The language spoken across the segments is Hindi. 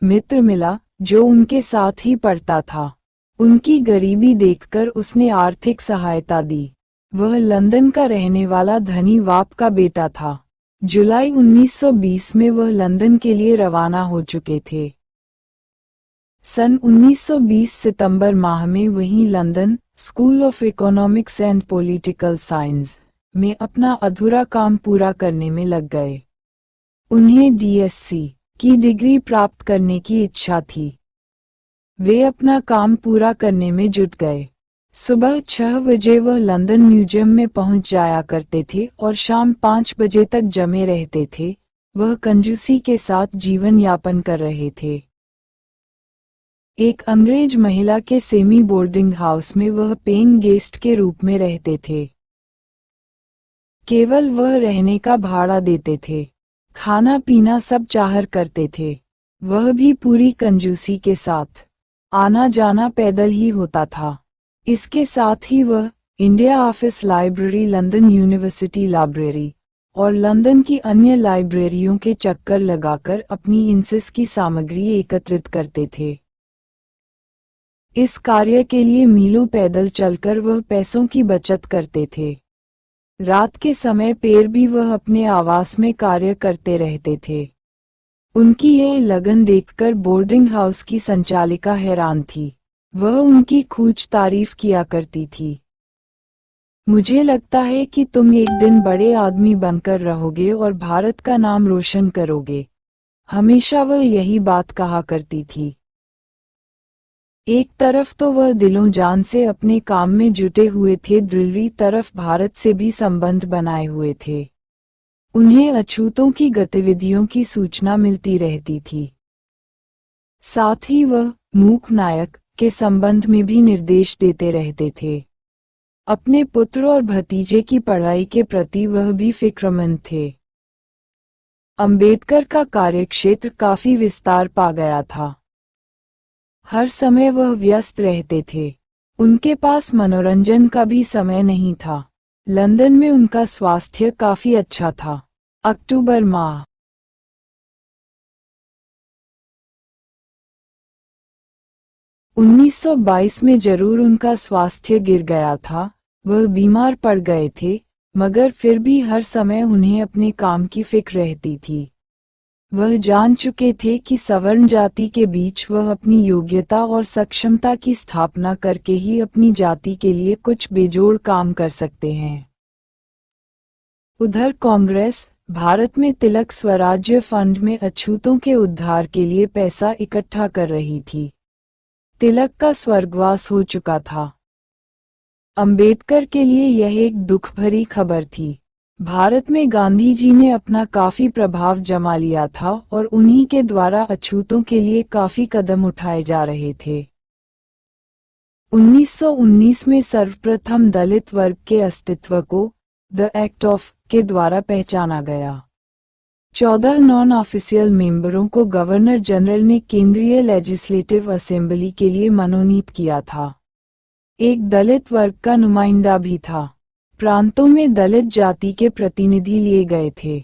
मित्र मिला जो उनके साथ ही पढ़ता था। उनकी गरीबी देखकर उसने आर्थिक सहायता दी। वह लंदन का रहने वाला धनी बाप का बेटा था। जुलाई 1920 में वह लंदन के लिए रवाना हो चुके थे। सन 1920 सितंबर माह में वहीं London school of economics and political science में अपना अधूरा काम पूरा करने में लग गए। उन्हें डीएससी की डिग्री प्राप्त करने की इच्छा थी। वे अपना काम पूरा करने में जुट गए। सुबह 6 बजे वह लंदन म्यूजियम में पहुंच जाया करते थे और शाम 5 बजे तक जमे रहते थे। वह कंजूसी के साथ जीवन यापन कर रहे थे। एक अंग्रेज महिला के सेमी बोर्डिंग हाउस में वह पेइंग गेस्ट के रूप में रहते थे। केवल वह रहने का भाड़ा देते थे। खाना पीना सब चाहर करते थे, वह भी पूरी कंजूसी के साथ। आना जाना पैदल ही होता था। इसके साथ ही वह India office library, London university library और लंदन की अन्य लाइब्रेरियों के चक्कर लगाकर अपनी इंसिस की सामग्री एकत्रित करते थे। इस कार्य के लिए मीलों पैदल चलकर वह पैसों की बचत करते थे। रात के समय पैर भी वह अपने आवास में कार्य करते रहते थे। उनकी यह लगन देखकर बोर्डिंग हाउस की संचालिका हैरान थी। वह उनकी खूब तारीफ किया करती थी। मुझे लगता है कि तुम एक दिन बड़े आदमी बनकर रहोगे और भारत का नाम रोशन करोगे, हमेशा वह यही बात कहा करती थी। एक तरफ तो वह दिलों जान से अपने काम में जुटे हुए थे, दूसरी तरफ भारत से भी संबंध बनाए हुए थे। उन्हें अछूतों की गतिविधियों की सूचना मिलती रहती थी। साथ ही वह मूक नायक के संबंध में भी निर्देश देते रहते थे। अपने पुत्र और भतीजे की पढ़ाई के प्रति वह भी फिक्रमंद थे। अंबेडकर का कार्यक्षेत्र काफी विस्तार पा गया था। हर समय वह व्यस्त रहते थे। उनके पास मनोरंजन का भी समय नहीं था। लंदन में उनका स्वास्थ्य काफी अच्छा था। अक्टूबर माह 1922 में जरूर उनका स्वास्थ्य गिर गया था। वह बीमार पड़ गए थे, मगर फिर भी हर समय उन्हें अपने काम की फिक्र रहती थी। वह जान चुके थे कि सवर्ण जाति के बीच वह अपनी योग्यता और सक्षमता की स्थापना करके ही अपनी जाति के लिए कुछ बेजोड़ काम कर सकते हैं। उधर कांग्रेस भारत में तिलक स्वराज्य फंड में अछूतों के उद्धार के लिए पैसा इकट्ठा कर रही थी। तिलक का स्वर्गवास हो चुका था। अंबेडकर के लिए यह एक दुख भरी खबर थी। भारत में गांधी जी ने अपना काफी प्रभाव जमा लिया था और उन्हीं के द्वारा अछूतों के लिए काफी कदम उठाए जा रहे थे। 1919 में सर्वप्रथम दलित वर्ग के अस्तित्व को द एक्ट ऑफ के द्वारा पहचाना गया। 14 नॉन ऑफिशियल मेंबरों को गवर्नर जनरल ने केंद्रीय लेजिस्लेटिव असेंबली के लिए मनोनीत किया था। एक दलित वर्ग का नुमाइंदा भी था। प्रांतों में दलित जाति के प्रतिनिधि लिए गए थे।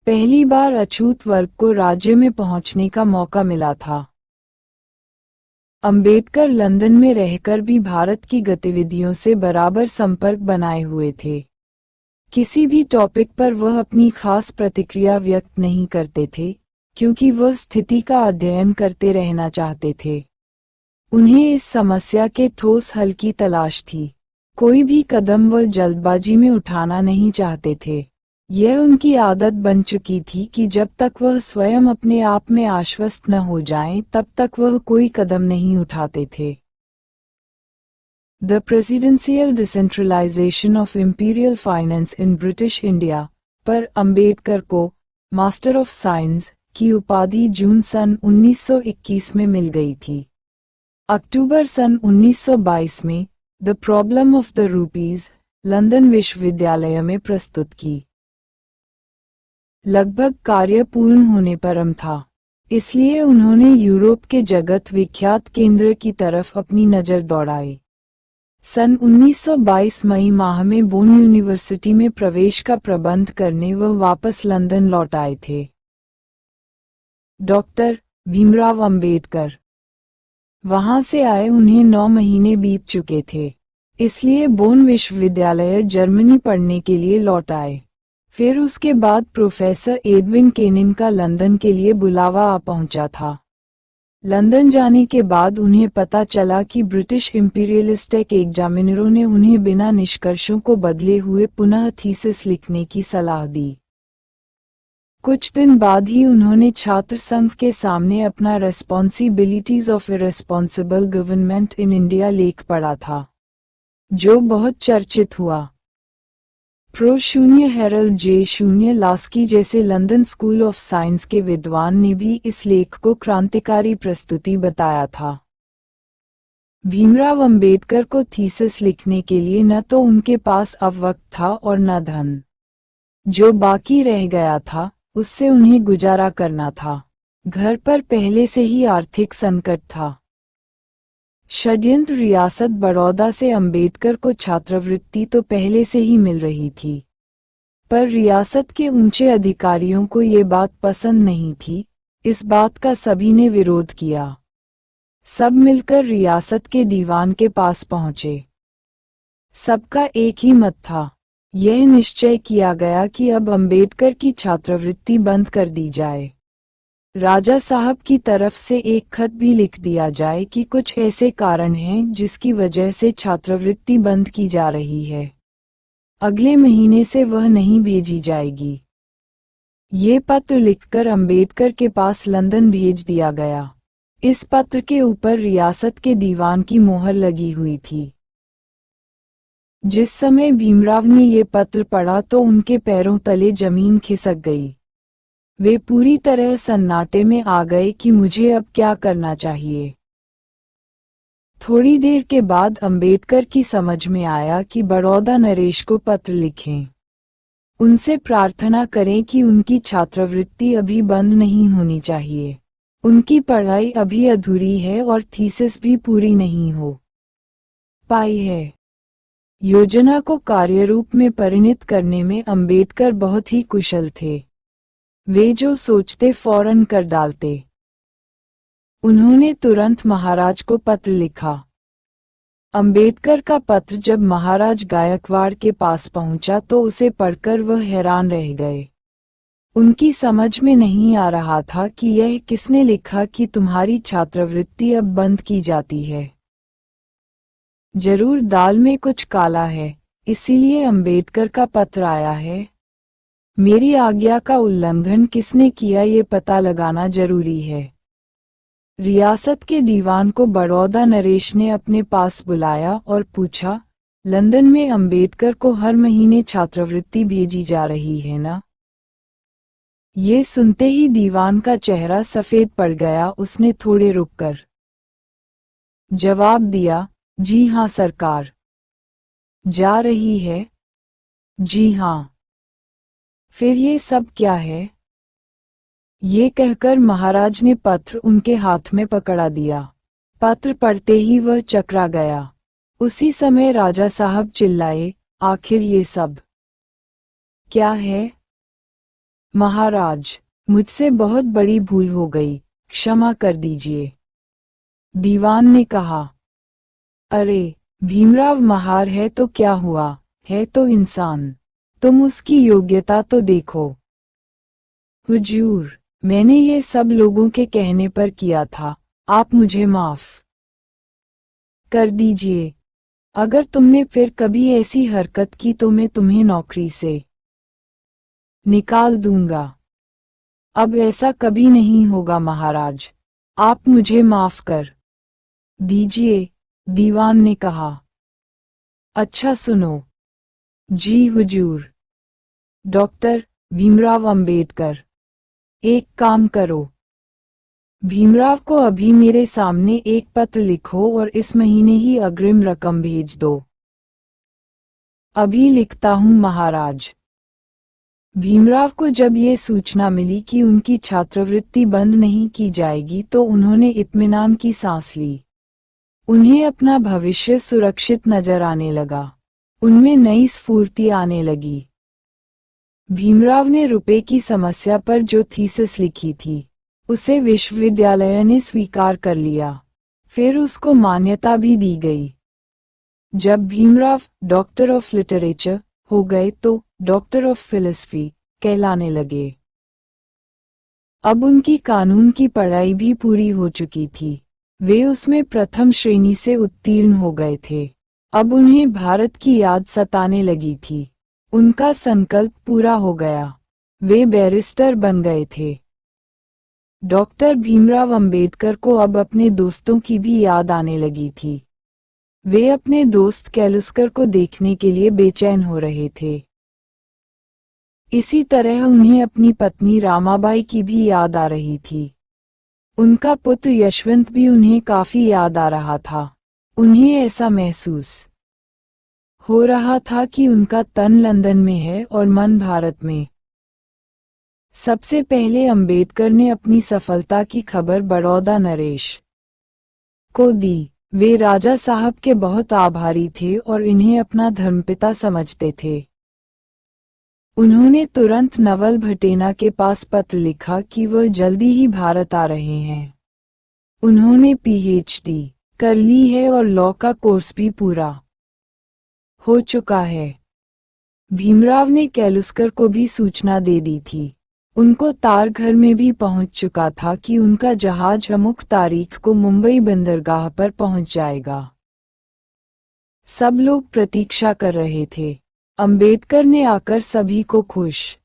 पहली बार अछूत वर्ग को राज्य में पहुंचने का मौका मिला था। अंबेडकर लंदन में रहकर भी भारत की गतिविधियों से बराबर संपर्क बनाए हुए थे। किसी भी टॉपिक पर वह अपनी खास प्रतिक्रिया व्यक्त नहीं करते थे, क्योंकि वह स्थिति का अध्ययन करते रहना चाहते थे। उन्हें इस समस्या के ठोस हल की तलाश थी। कोई भी कदम वह जल्दबाजी में उठाना नहीं चाहते थे। यह उनकी आदत बन चुकी थी कि जब तक वह स्वयं अपने आप में आश्वस्त न हो जाएं, तब तक वह कोई कदम नहीं उठाते थे। The presidential decentralization of imperial finance in British India पर अंबेडकर को मास्टर ऑफ साइंस की उपाधि जून सन 1921 में मिल गई थी। अक्टूबर सन 1922 में the problem of the rupees London विश्वविद्यालय में प्रस्तुत की। लगभग कार्य पूर्ण होने पर था, इसलिए उन्होंने यूरोप के जगत विख्यात केंद्र की तरफ अपनी नजर दौड़ाई। सन 1922 मई माह में बोन यूनिवर्सिटी में प्रवेश का प्रबंध करने वह वापस लंदन लौट आए थे। डॉक्टर भीमराव अंबेडकर वहां से आए उन्हें 9 महीने बीत चुके थे, इसलिए बोन विश्वविद्यालय जर्मनी पढ़ने के लिए लौट आए। फिर उसके बाद प्रोफेसर एडविन केनिन का लंदन के लिए बुलावा आ पहुंचा था। लंदन जाने के बाद उन्हें पता चला कि ब्रिटिश इंपीरियलिस्टिक एग्जामिनरों ने उन्हें बिना निष्कर्षों को बदले हुए पुनः थीसिस लिखने की सलाह दी। कुछ दिन बाद ही उन्होंने छात्र संघ के सामने अपना responsibilities of irresponsible government in India लेख पढ़ा था, जो बहुत चर्चित हुआ। प्रो शून्य हेरल्ड जे शून्य लास्की जैसे लंदन स्कूल ऑफ साइंस के विद्वान ने भी इस लेख को क्रांतिकारी प्रस्तुति बताया था। भीमराव अंबेडकर को थीसिस लिखने के लिए न तो उनके पास अब वक्त था और न धन। जो बाकी रह गया था उससे उन्हें गुजारा करना था। घर पर पहले से ही आर्थिक संकट था। षड्यंत्र रियासत बड़ौदा से अंबेडकर को छात्रवृत्ति तो पहले से ही मिल रही थी, पर रियासत के ऊंचे अधिकारियों को ये बात पसंद नहीं थी। इस बात का सभी ने विरोध किया। सब मिलकर रियासत के दीवान के पास पहुंचे। सबका एक ही मत था। यह निश्चय किया गया कि अब अंबेडकर की छात्रवृत्ति बंद कर दी जाए। राजा साहब की तरफ से एक खत भी लिख दिया जाए कि कुछ ऐसे कारण हैं जिसकी वजह से छात्रवृत्ति बंद की जा रही है। अगले महीने से वह नहीं भेजी जाएगी। ये पत्र लिखकर अंबेडकर के पास लंदन भेज दिया गया। इस पत्र के ऊपर रियासत के दीवान की मोहर लगी हुई थी। जिस समय भीमराव ने ये पत्र पढ़ा तो उनके पैरों तले जमीन खिसक गई। वे पूरी तरह सन्नाटे में आ गए कि मुझे अब क्या करना चाहिए। थोड़ी देर के बाद अंबेडकर की समझ में आया कि बड़ौदा नरेश को पत्र लिखें। उनसे प्रार्थना करें कि उनकी छात्रवृत्ति अभी बंद नहीं होनी चाहिए। उनकी पढ़ाई अभी अधूरी है और थीसिस भी पूरी नहीं हो पाई है। योजना को कार्यरूप में परिणत करने में अंबेडकर बहुत ही कुशल थे। वे जो सोचते फौरन कर डालते। उन्होंने तुरंत महाराज को पत्र लिखा। अंबेडकर का पत्र जब महाराज गायकवाड़ के पास पहुंचा तो उसे पढ़कर वह हैरान रह गए। उनकी समझ में नहीं आ रहा था कि यह किसने लिखा कि तुम्हारी छात्रवृत्ति अब बंद की जाती है। जरूर दाल में कुछ काला है, इसीलिए अंबेडकर का पत्र आया है। मेरी आज्ञा का उल्लंघन किसने किया ये पता लगाना जरूरी है। रियासत के दीवान को बड़ौदा नरेश ने अपने पास बुलाया और पूछा, लंदन में अंबेडकर को हर महीने छात्रवृत्ति भेजी जा रही है ना? ये सुनते ही दीवान का चेहरा सफेद पड़ गया। उसने थोड़े रुककर जवाब दिया, जी हाँ सरकार। जा रही है? जी हाँ। फिर ये सब क्या है? ये कहकर महाराज ने पत्र उनके हाथ में पकड़ा दिया। पत्र पढ़ते ही वह चकरा गया। उसी समय राजा साहब चिल्लाए, आखिर ये सब क्या है? महाराज, मुझसे बहुत बड़ी भूल हो गई, क्षमा कर दीजिए। दीवान ने कहा, अरे भीमराव महार है तो क्या हुआ, है तो इंसान। तुम उसकी योग्यता तो देखो। हुजूर, मैंने ये सब लोगों के कहने पर किया था, आप मुझे माफ कर दीजिए। अगर तुमने फिर कभी ऐसी हरकत की तो मैं तुम्हें नौकरी से निकाल दूंगा। अब ऐसा कभी नहीं होगा महाराज, आप मुझे माफ कर दीजिए। दीवान ने कहा, अच्छा सुनो। जी हुजूर। डॉक्टर भीमराव अंबेडकर, एक काम करो। भीमराव को अभी मेरे सामने एक पत्र लिखो और इस महीने ही अग्रिम रकम भेज दो। अभी लिखता हूँ महाराज। भीमराव को जब ये सूचना मिली कि उनकी छात्रवृत्ति बंद नहीं की जाएगी तो उन्होंने इत्मीनान की सांस ली। उन्हें अपना भविष्य सुरक्षित नजर आने लगा। उनमें नई स्फूर्ति आने लगी। भीमराव ने रुपए की समस्या पर जो थीसिस लिखी थी उसे विश्वविद्यालय ने स्वीकार कर लिया। फिर उसको मान्यता भी दी गई। जब भीमराव डॉक्टर ऑफ लिटरेचर हो गए तो डॉक्टर ऑफ फिलॉसफी कहलाने लगे। अब उनकी कानून की पढ़ाई भी पूरी हो चुकी थी। वे उसमें प्रथम श्रेणी से उत्तीर्ण हो गए थे। अब उन्हें भारत की याद सताने लगी थी। उनका संकल्प पूरा हो गया। वे बैरिस्टर बन गए थे। डॉक्टर भीमराव अंबेडकर को अब अपने दोस्तों की भी याद आने लगी थी। वे अपने दोस्त कैलुस्कर को देखने के लिए बेचैन हो रहे थे। इसी तरह उन्हें अपनी पत्नी रामाबाई की भी याद आ रही थी। उनका पुत्र यशवंत भी उन्हें काफी याद आ रहा था। उन्हें ऐसा महसूस हो रहा था कि उनका तन लंदन में है और मन भारत में। सबसे पहले अंबेडकर ने अपनी सफलता की खबर बड़ौदा नरेश को दी। वे राजा साहब के बहुत आभारी थे और इन्हें अपना धर्मपिता समझते थे। उन्होंने तुरंत नवल भटेना के पास पत्र लिखा कि वह जल्दी ही भारत आ रहे हैं। उन्होंने पीएचडी कर ली है और लॉ का कोर्स भी पूरा हो चुका है। भीमराव ने कैलुस्कर को भी सूचना दे दी थी। उनको तार घर में भी पहुंच चुका था कि उनका जहाज अमुक तारीख को मुंबई बंदरगाह पर पहुंच जाएगा। सब लोग प्रतीक्षा कर रहे थे। अंबेडकर ने आकर सभी को खुश